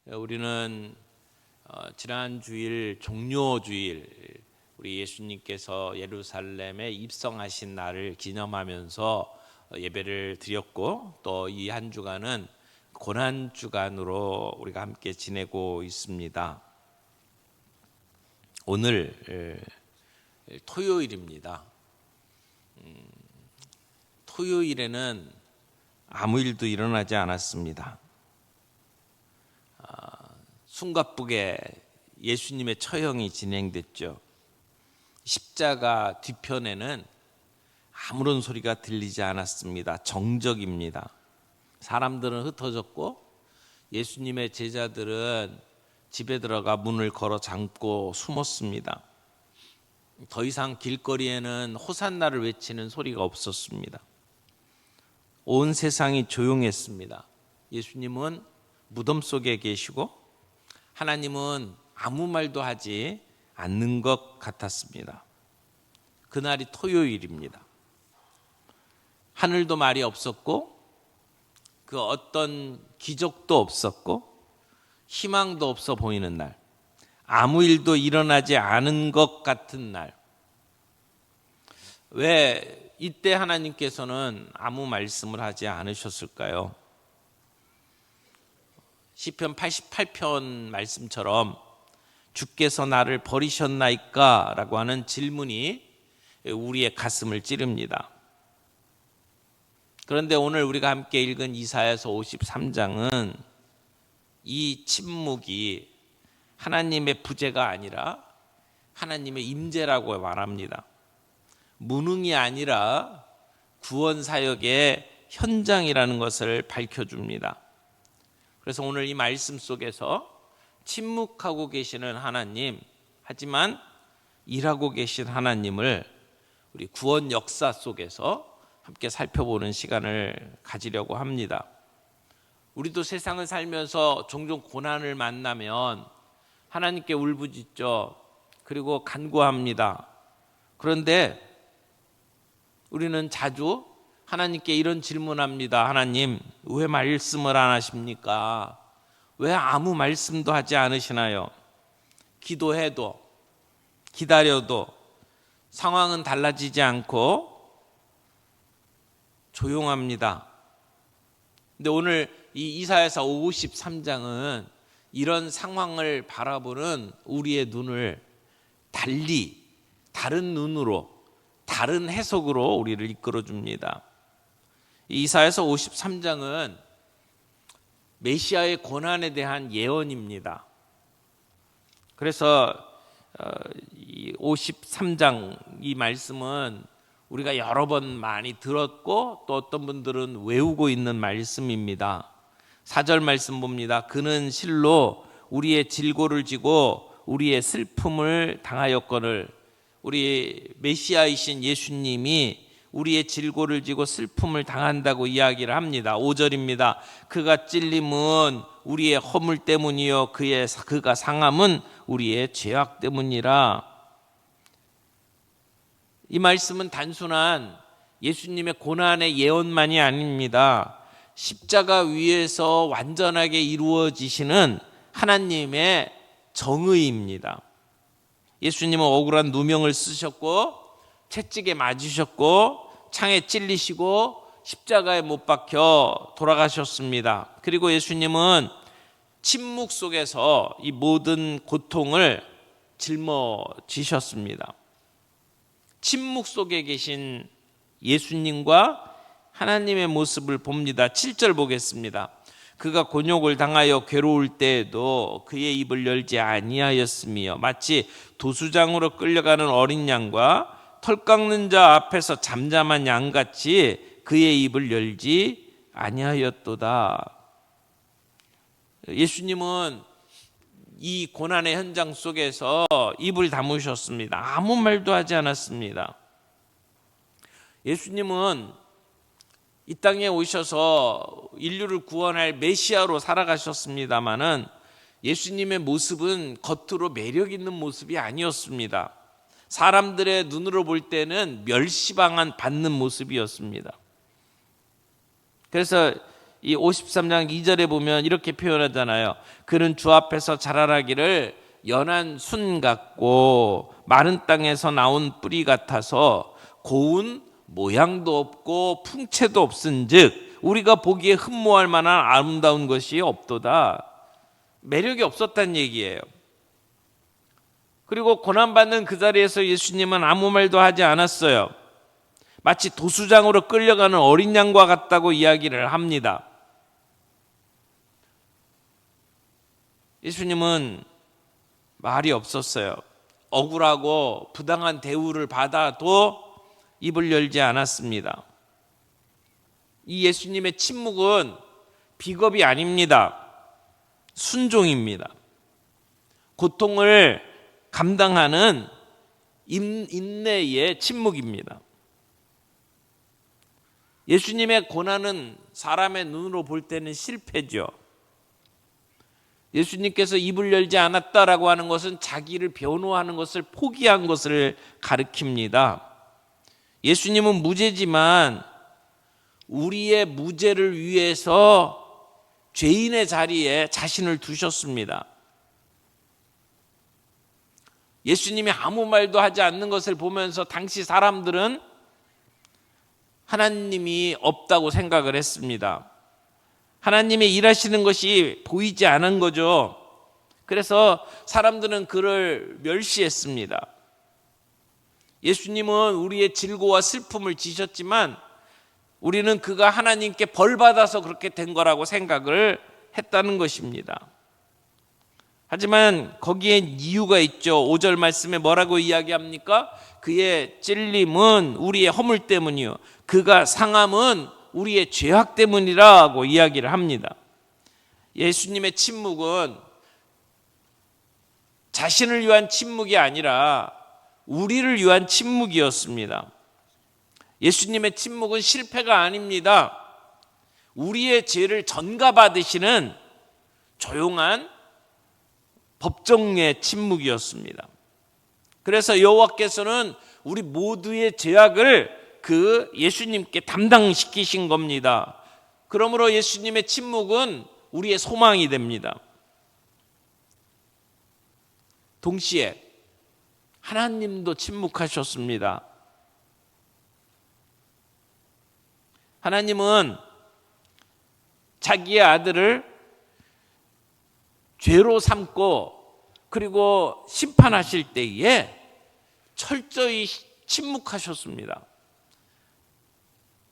우리는 지난 주일 종료주일 우리 예수님께서 예루살렘에 입성하신 날을 기념하면서 예배를 드렸고, 또 이 한 주간은 고난 주간으로 우리가 함께 지내고 있습니다. 오늘 토요일입니다. 토요일에는 아무 일도 일어나지 않았습니다. 숨가쁘게 예수님의 처형이 진행됐죠. 십자가 뒤편에는 아무런 소리가 들리지 않았습니다. 정적입니다. 사람들은 흩어졌고 예수님의 제자들은 집에 들어가 문을 걸어 잠고 숨었습니다. 더 이상 길거리에는 호산나를 외치는 소리가 없었습니다. 온 세상이 조용했습니다. 예수님은 무덤 속에 계시고 하나님은 아무 말도 하지 않는 것 같았습니다. 그날이 토요일입니다. 하늘도 말이 없었고 그 어떤 기적도 없었고 희망도 없어 보이는 날, 아무 일도 일어나지 않은 것 같은 날. 왜 이때 하나님께서는 아무 말씀을 하지 않으셨을까요? 시편 88편 말씀처럼 주께서 나를 버리셨나이까? 라고 하는 질문이 우리의 가슴을 찌릅니다. 그런데 오늘 우리가 함께 읽은 이사야서 53장은 이 침묵이 하나님의 부재가 아니라 하나님의 임재라고 말합니다. 무능이 아니라 구원 사역의 현장이라는 것을 밝혀줍니다. 그래서 오늘 이 말씀 속에서 침묵하고 계시는 하나님, 하지만 일하고 계신 하나님을 우리 구원 역사 속에서 함께 살펴보는 시간을 가지려고 합니다. 우리도 세상을 살면서 종종 고난을 만나면 하나님께 울부짖죠. 그리고 간구합니다. 그런데 우리는 자주 하나님께 이런 질문합니다. 하나님, 왜 말씀을 안 하십니까? 왜 아무 말씀도 하지 않으시나요? 기도해도 기다려도 상황은 달라지지 않고 조용합니다. 근데 오늘 이 이사야서 53장은 이런 상황을 바라보는 우리의 눈을 달리 다른 눈으로, 다른 해석으로 우리를 이끌어 줍니다. 이사야서 53장은 메시아의 고난에 대한 예언입니다. 그래서 이 53장 이 말씀은 우리가 여러 번 많이 들었고 또 어떤 분들은 외우고 있는 말씀입니다. 4절 말씀 봅니다. 그는 실로 우리의 질고를 지고 우리의 슬픔을 당하였거늘. 우리 메시아이신 예수님이 우리의 질고를 지고 슬픔을 당한다고 이야기를 합니다. 5절입니다. 그가 찔림은 우리의 허물 때문이요 그가 상함은 우리의 죄악 때문이라. 이 말씀은 단순한 예수님의 고난의 예언만이 아닙니다. 십자가 위에서 완전하게 이루어지시는 하나님의 정의입니다. 예수님은 억울한 누명을 쓰셨고 채찍에 맞으셨고 창에 찔리시고 십자가에 못 박혀 돌아가셨습니다. 그리고 예수님은 침묵 속에서 이 모든 고통을 짊어지셨습니다. 침묵 속에 계신 예수님과 하나님의 모습을 봅니다. 7절 보겠습니다. 그가 곤욕을 당하여 괴로울 때에도 그의 입을 열지 아니하였으며 마치 도수장으로 끌려가는 어린 양과 털 깎는 자 앞에서 잠잠한 양같이 그의 입을 열지 아니하였도다. 예수님은 이 고난의 현장 속에서 입을 다무셨습니다. 아무 말도 하지 않았습니다. 예수님은 이 땅에 오셔서 인류를 구원할 메시아로 살아가셨습니다마는 예수님의 모습은 겉으로 매력 있는 모습이 아니었습니다. 사람들의 눈으로 볼 때는 멸시방한 받는 모습이었습니다. 그래서 이 53장 2절에 보면 이렇게 표현하잖아요. 그는 주 앞에서 자라나기를 연한 순 같고 마른 땅에서 나온 뿌리 같아서 고운 모양도 없고 풍채도 없은즉 우리가 보기에 흠모할 만한 아름다운 것이 없도다. 매력이 없었다는 얘기예요. 그리고 고난받는 그 자리에서 예수님은 아무 말도 하지 않았어요. 마치 도수장으로 끌려가는 어린 양과 같다고 이야기를 합니다. 예수님은 말이 없었어요. 억울하고 부당한 대우를 받아도 입을 열지 않았습니다. 이 예수님의 침묵은 비겁이 아닙니다. 순종입니다. 고통을 감당하는 인내의 침묵입니다. 예수님의 고난은 사람의 눈으로 볼 때는 실패죠. 예수님께서 입을 열지 않았다라고 하는 것은 자기를 변호하는 것을 포기한 것을 가리킵니다. 예수님은 무죄지만 우리의 무죄를 위해서 죄인의 자리에 자신을 두셨습니다. 예수님이 아무 말도 하지 않는 것을 보면서 당시 사람들은 하나님이 없다고 생각을 했습니다. 하나님이 일하시는 것이 보이지 않은 거죠. 그래서 사람들은 그를 멸시했습니다. 예수님은 우리의 질고와 슬픔을 지셨지만 우리는 그가 하나님께 벌받아서 그렇게 된 거라고 생각을 했다는 것입니다. 하지만 거기엔 이유가 있죠. 5절 말씀에 뭐라고 이야기합니까? 그의 찔림은 우리의 허물 때문이요 그가 상함은 우리의 죄악 때문이라고 이야기를 합니다. 예수님의 침묵은 자신을 위한 침묵이 아니라 우리를 위한 침묵이었습니다. 예수님의 침묵은 실패가 아닙니다. 우리의 죄를 전가받으시는 조용한 법정의 침묵이었습니다. 그래서 여호와께서는 우리 모두의 죄악을 그 예수님께 담당시키신 겁니다. 그러므로 예수님의 침묵은 우리의 소망이 됩니다. 동시에 하나님도 침묵하셨습니다. 하나님은 자기의 아들을 죄로 삼고 그리고 심판하실 때에 철저히 침묵하셨습니다.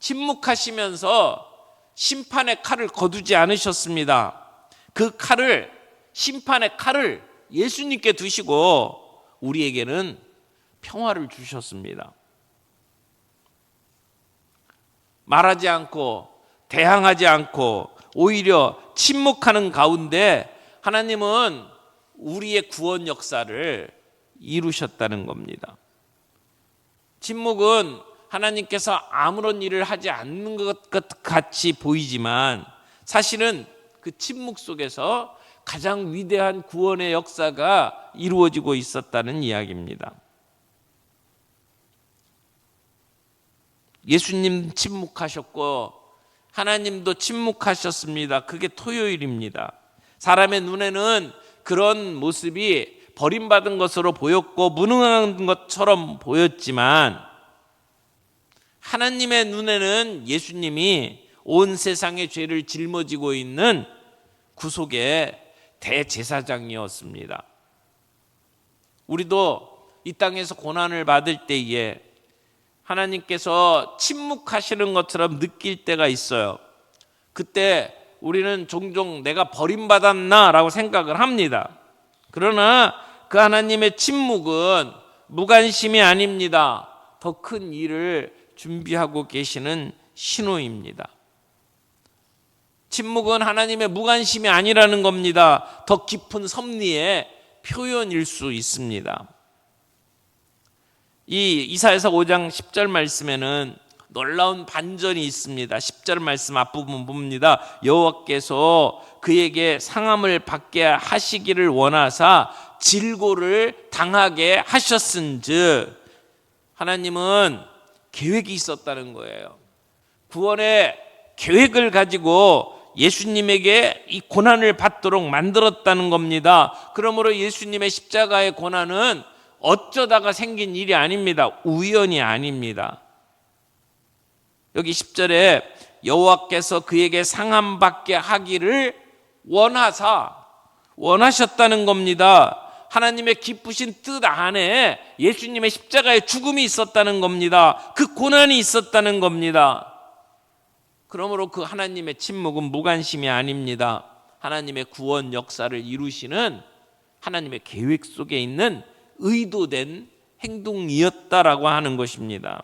침묵하시면서 심판의 칼을 거두지 않으셨습니다. 그 칼을, 심판의 칼을 예수님께 두시고 우리에게는 평화를 주셨습니다. 말하지 않고 대항하지 않고 오히려 침묵하는 가운데 하나님은 우리의 구원 역사를 이루셨다는 겁니다. 침묵은 하나님께서 아무런 일을 하지 않는 것 같이 보이지만 사실은 그 침묵 속에서 가장 위대한 구원의 역사가 이루어지고 있었다는 이야기입니다. 예수님 침묵하셨고 하나님도 침묵하셨습니다. 그게 토요일입니다. 사람의 눈에는 그런 모습이 버림받은 것으로 보였고 무능한 것처럼 보였지만 하나님의 눈에는 예수님이 온 세상의 죄를 짊어지고 있는 구속의 대제사장이었습니다. 우리도 이 땅에서 고난을 받을 때에 하나님께서 침묵하시는 것처럼 느낄 때가 있어요. 그때 우리는 종종 내가 버림받았나 라고 생각을 합니다. 그러나 그 하나님의 침묵은 무관심이 아닙니다. 더 큰 일을 준비하고 계시는 신호입니다. 침묵은 하나님의 무관심이 아니라는 겁니다. 더 깊은 섭리의 표현일 수 있습니다. 이 이사야서 5장 10절 말씀에는 놀라운 반전이 있습니다. 10절 말씀 앞부분 봅니다. 여호와께서 그에게 상함을 받게 하시기를 원하사 질고를 당하게 하셨은즉 하나님은 계획이 있었다는 거예요. 구원의 계획을 가지고 예수님에게 이 고난을 받도록 만들었다는 겁니다. 그러므로 예수님의 십자가의 고난은 어쩌다가 생긴 일이 아닙니다. 우연이 아닙니다. 여기 10절에 여호와께서 그에게 상함받게 하기를 원하셨다는 겁니다. 하나님의 기쁘신 뜻 안에 예수님의 십자가의 죽음이 있었다는 겁니다. 그 고난이 있었다는 겁니다. 그러므로 그 하나님의 침묵은 무관심이 아닙니다. 하나님의 구원 역사를 이루시는 하나님의 계획 속에 있는 의도된 행동이었다라고 하는 것입니다.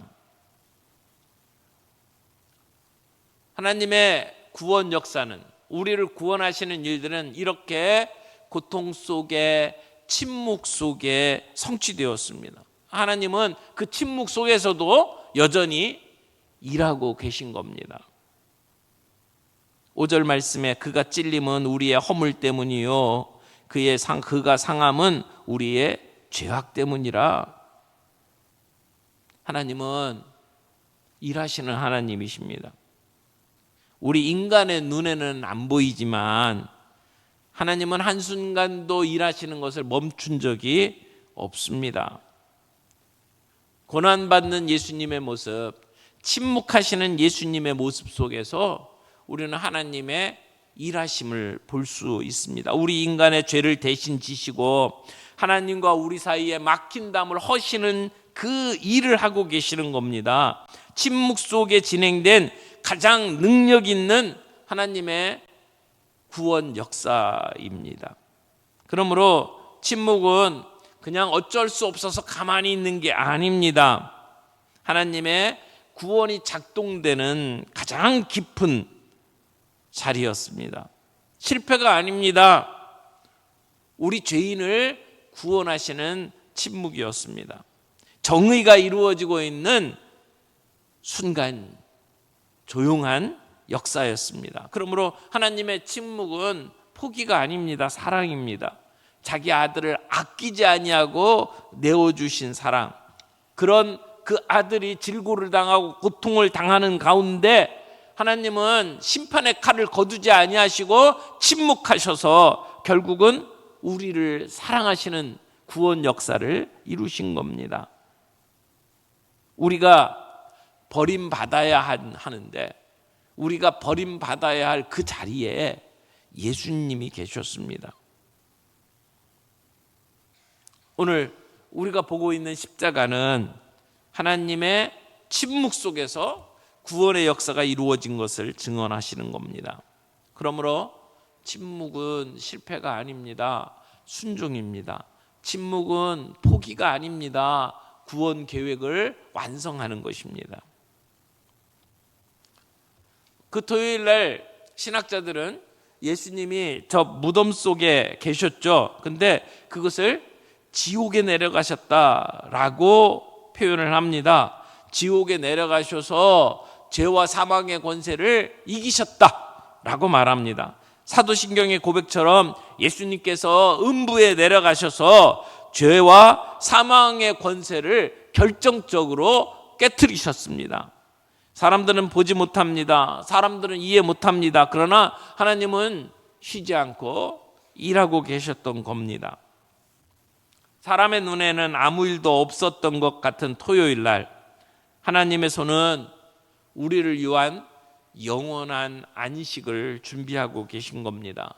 하나님의 구원 역사는, 우리를 구원하시는 일들은 이렇게 고통 속에, 침묵 속에 성취되었습니다. 하나님은 그 침묵 속에서도 여전히 일하고 계신 겁니다. 5절 말씀에 그가 찔림은 우리의 허물 때문이요 그가 상함은 우리의 죄악 때문이라. 하나님은 일하시는 하나님이십니다. 우리 인간의 눈에는 안 보이지만 하나님은 한순간도 일하시는 것을 멈춘 적이 없습니다. 고난받는 예수님의 모습, 침묵하시는 예수님의 모습 속에서 우리는 하나님의 일하심을 볼 수 있습니다. 우리 인간의 죄를 대신 지시고 하나님과 우리 사이에 막힌 담을 허시는 그 일을 하고 계시는 겁니다. 침묵 속에 진행된 가장 능력 있는 하나님의 구원 역사입니다. 그러므로 침묵은 그냥 어쩔 수 없어서 가만히 있는 게 아닙니다. 하나님의 구원이 작동되는 가장 깊은 자리였습니다. 실패가 아닙니다. 우리 죄인을 구원하시는 침묵이었습니다. 정의가 이루어지고 있는 순간 조용한 역사였습니다. 그러므로 하나님의 침묵은 포기가 아닙니다. 사랑입니다. 자기 아들을 아끼지 아니하고 내어주신 사랑. 그런 그 아들이 질고를 당하고 고통을 당하는 가운데 하나님은 심판의 칼을 거두지 아니하시고 침묵하셔서 결국은 우리를 사랑하시는 구원 역사를 이루신 겁니다. 우리가 버림받아야 하는데 우리가 버림받아야 할 그 자리에 예수님이 계셨습니다. 오늘 우리가 보고 있는 십자가는 하나님의 침묵 속에서 구원의 역사가 이루어진 것을 증언하시는 겁니다. 그러므로 침묵은 실패가 아닙니다. 순종입니다. 침묵은 포기가 아닙니다. 구원 계획을 완성하는 것입니다. 그 토요일 날 신학자들은 예수님이 저 무덤 속에 계셨죠. 근데 그것을 지옥에 내려가셨다라고 표현을 합니다. 지옥에 내려가셔서 죄와 사망의 권세를 이기셨다라고 말합니다. 사도신경의 고백처럼 예수님께서 음부에 내려가셔서 죄와 사망의 권세를 결정적으로 깨트리셨습니다. 사람들은 보지 못합니다. 사람들은 이해 못합니다. 그러나 하나님은 쉬지 않고 일하고 계셨던 겁니다. 사람의 눈에는 아무 일도 없었던 것 같은 토요일 날 하나님의 손은 우리를 위한 영원한 안식을 준비하고 계신 겁니다.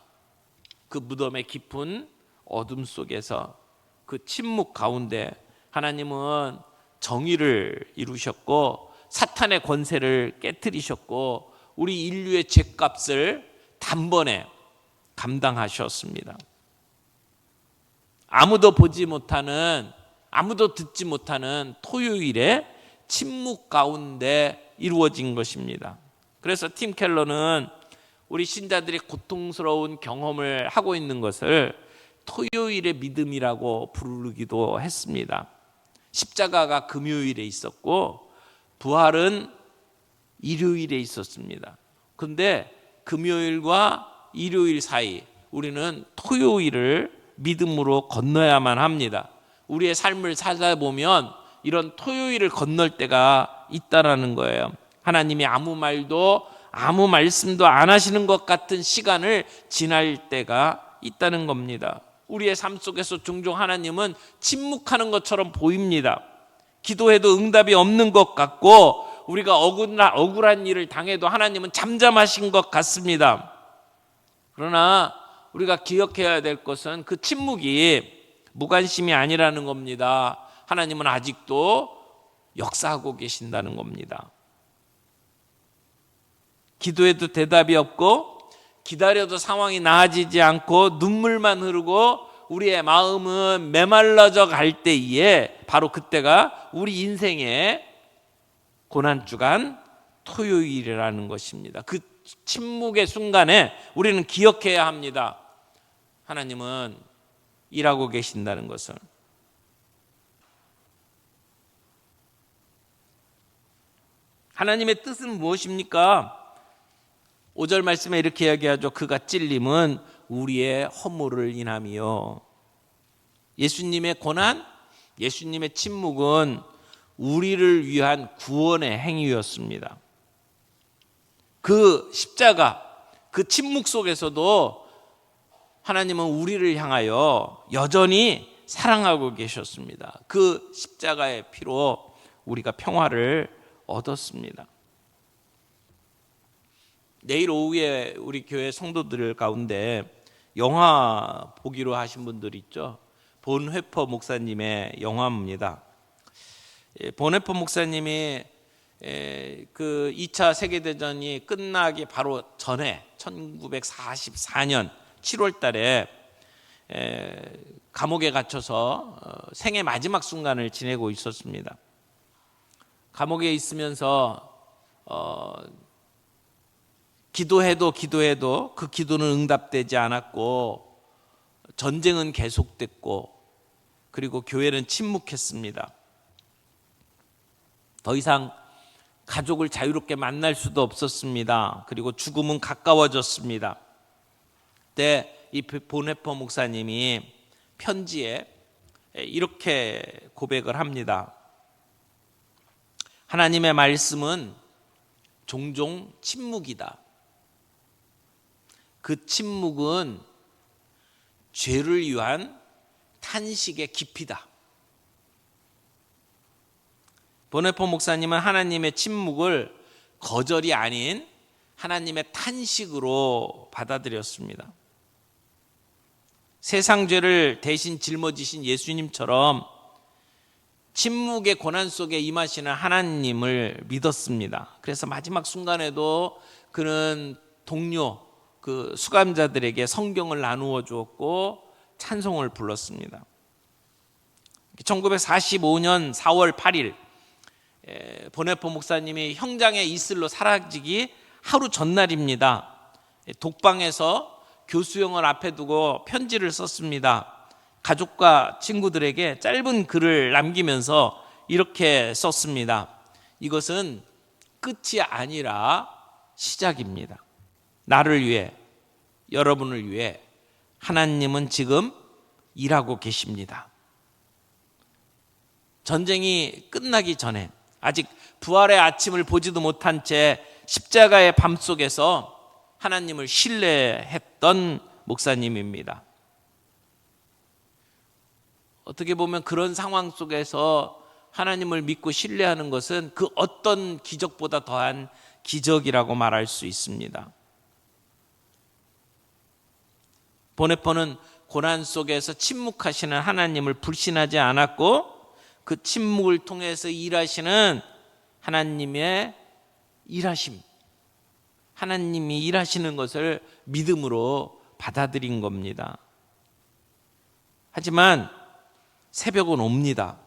그 무덤의 깊은 어둠 속에서 그 침묵 가운데 하나님은 정의를 이루셨고 사탄의 권세를 깨트리셨고 우리 인류의 죄값을 단번에 감당하셨습니다. 아무도 보지 못하는, 아무도 듣지 못하는 토요일에 침묵 가운데 이루어진 것입니다. 그래서 팀 켈러는 우리 신자들이 고통스러운 경험을 하고 있는 것을 토요일의 믿음이라고 부르기도 했습니다. 십자가가 금요일에 있었고 부활은 일요일에 있었습니다. 그런데 금요일과 일요일 사이 우리는 토요일을 믿음으로 건너야만 합니다. 우리의 삶을 살다 보면 이런 토요일을 건널 때가 있다라는 거예요. 하나님이 아무 말도 아무 말씀도 안 하시는 것 같은 시간을 지날 때가 있다는 겁니다. 우리의 삶 속에서 종종 하나님은 침묵하는 것처럼 보입니다. 기도해도 응답이 없는 것 같고 우리가 억울한 일을 당해도 하나님은 잠잠하신 것 같습니다. 그러나 우리가 기억해야 될 것은 그 침묵이 무관심이 아니라는 겁니다. 하나님은 아직도 역사하고 계신다는 겁니다. 기도해도 대답이 없고 기다려도 상황이 나아지지 않고 눈물만 흐르고 우리의 마음은 메말라져 갈 때에 바로 그때가 우리 인생의 고난주간 토요일이라는 것입니다. 그 침묵의 순간에 우리는 기억해야 합니다. 하나님은 일하고 계신다는 것을. 하나님의 뜻은 무엇입니까? 5절 말씀에 이렇게 이야기하죠. 그가 찔림은 우리의 허물을 인함이요. 예수님의 고난, 예수님의 침묵은 우리를 위한 구원의 행위였습니다. 그 십자가, 그 침묵 속에서도 하나님은 우리를 향하여 여전히 사랑하고 계셨습니다. 그 십자가의 피로 우리가 평화를 얻었습니다. 내일 오후에 우리 교회 성도들 가운데 영화 보기로 하신 분들 있죠. 본 회퍼 목사님의 영화입니다. 본 회퍼 목사님이 그 2차 세계대전이 끝나기 바로 전에 1944년 7월 달에 감옥에 갇혀서 생애 마지막 순간을 지내고 있었습니다. 감옥에 있으면서 기도해도 그 기도는 응답되지 않았고 전쟁은 계속됐고 그리고 교회는 침묵했습니다. 더 이상 가족을 자유롭게 만날 수도 없었습니다. 그리고 죽음은 가까워졌습니다. 그때 이 보네퍼 목사님이 편지에 이렇게 고백을 합니다. 하나님의 말씀은 종종 침묵이다. 그 침묵은 죄를 위한 탄식의 깊이다. 보네퍼 목사님은 하나님의 침묵을 거절이 아닌 하나님의 탄식으로 받아들였습니다. 세상 죄를 대신 짊어지신 예수님처럼 침묵의 고난 속에 임하시는 하나님을 믿었습니다. 그래서 마지막 순간에도 그는 동료 그 수감자들에게 성경을 나누어 주었고 찬송을 불렀습니다. 1945년 4월 8일 보네퍼 목사님이 형장의 이슬로 사라지기 하루 전날입니다. 독방에서 교수형을 앞에 두고 편지를 썼습니다. 가족과 친구들에게 짧은 글을 남기면서 이렇게 썼습니다. 이것은 끝이 아니라 시작입니다. 나를 위해, 여러분을 위해 하나님은 지금 일하고 계십니다. 전쟁이 끝나기 전에 아직 부활의 아침을 보지도 못한 채 십자가의 밤 속에서 하나님을 신뢰했던 목사님입니다. 어떻게 보면 그런 상황 속에서 하나님을 믿고 신뢰하는 것은 그 어떤 기적보다 더한 기적이라고 말할 수 있습니다. 보네퍼는 고난 속에서 침묵하시는 하나님을 불신하지 않았고 그 침묵을 통해서 일하시는 하나님의 일하심, 하나님이 일하시는 것을 믿음으로 받아들인 겁니다. 하지만 새벽은 옵니다.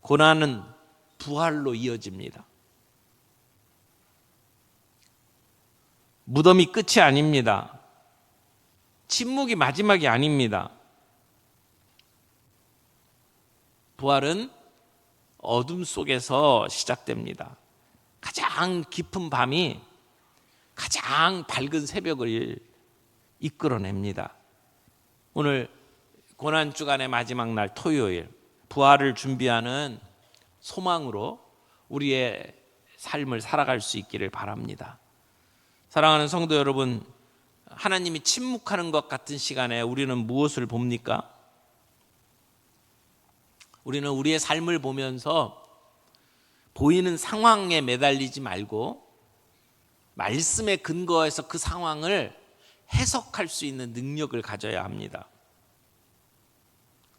고난은 부활로 이어집니다. 무덤이 끝이 아닙니다. 침묵이 마지막이 아닙니다. 부활은 어둠 속에서 시작됩니다. 가장 깊은 밤이 가장 밝은 새벽을 이끌어냅니다. 오늘 고난주간의 마지막 날 토요일 부활을 준비하는 소망으로 우리의 삶을 살아갈 수 있기를 바랍니다. 사랑하는 성도 여러분, 하나님이 침묵하는 것 같은 시간에 우리는 무엇을 봅니까? 우리는 우리의 삶을 보면서 보이는 상황에 매달리지 말고 말씀에 근거해서 그 상황을 해석할 수 있는 능력을 가져야 합니다.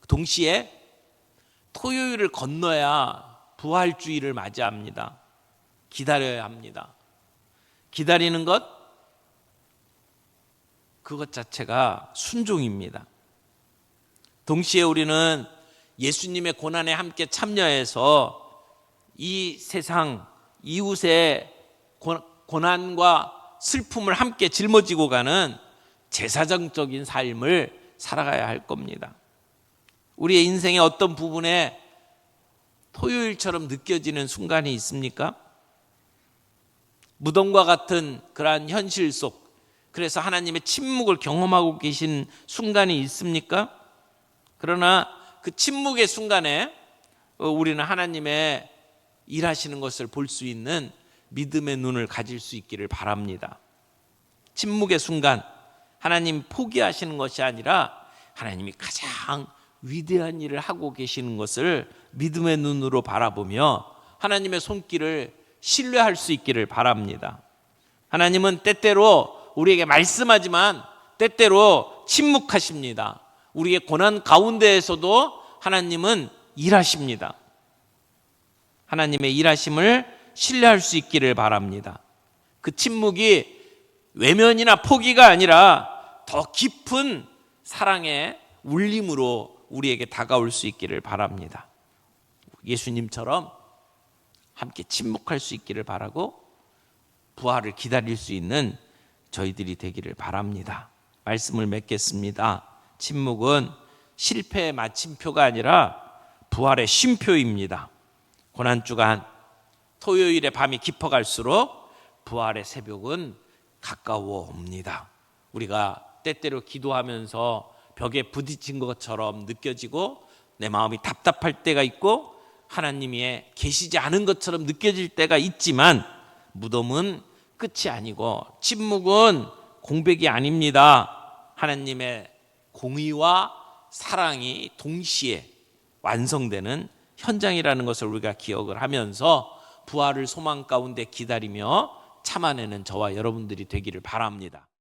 동시에 토요일을 건너야 부활주의를 맞이합니다. 기다려야 합니다. 기다리는 것, 그것 자체가 순종입니다. 동시에 우리는 예수님의 고난에 함께 참여해서 이 세상 이웃의 고난과 슬픔을 함께 짊어지고 가는 제사장적인 삶을 살아가야 할 겁니다. 우리의 인생의 어떤 부분에 토요일처럼 느껴지는 순간이 있습니까? 무덤과 같은 그러한 현실 속, 그래서 하나님의 침묵을 경험하고 계신 순간이 있습니까? 그러나 그 침묵의 순간에 우리는 하나님의 일하시는 것을 볼 수 있는 믿음의 눈을 가질 수 있기를 바랍니다. 침묵의 순간, 하나님 포기하시는 것이 아니라 하나님이 가장 위대한 일을 하고 계시는 것을 믿음의 눈으로 바라보며 하나님의 손길을 신뢰할 수 있기를 바랍니다. 하나님은 때때로 우리에게 말씀하지만 때때로 침묵하십니다. 우리의 고난 가운데에서도 하나님은 일하십니다. 하나님의 일하심을 신뢰할 수 있기를 바랍니다. 그 침묵이 외면이나 포기가 아니라 더 깊은 사랑의 울림으로 우리에게 다가올 수 있기를 바랍니다. 예수님처럼 함께 침묵할 수 있기를 바라고 부활을 기다릴 수 있는 저희들이 되기를 바랍니다. 말씀을 맺겠습니다. 침묵은 실패의 마침표가 아니라 부활의 쉼표입니다. 고난주간 토요일의 밤이 깊어갈수록 부활의 새벽은 가까워 옵니다. 우리가 때때로 기도하면서 벽에 부딪힌 것처럼 느껴지고 내 마음이 답답할 때가 있고 하나님이 계시지 않은 것처럼 느껴질 때가 있지만 무덤은 끝이 아니고 침묵은 공백이 아닙니다. 하나님의 공의와 사랑이 동시에 완성되는 현장이라는 것을 우리가 기억을 하면서 부활을 소망 가운데 기다리며 참아내는 저와 여러분들이 되기를 바랍니다.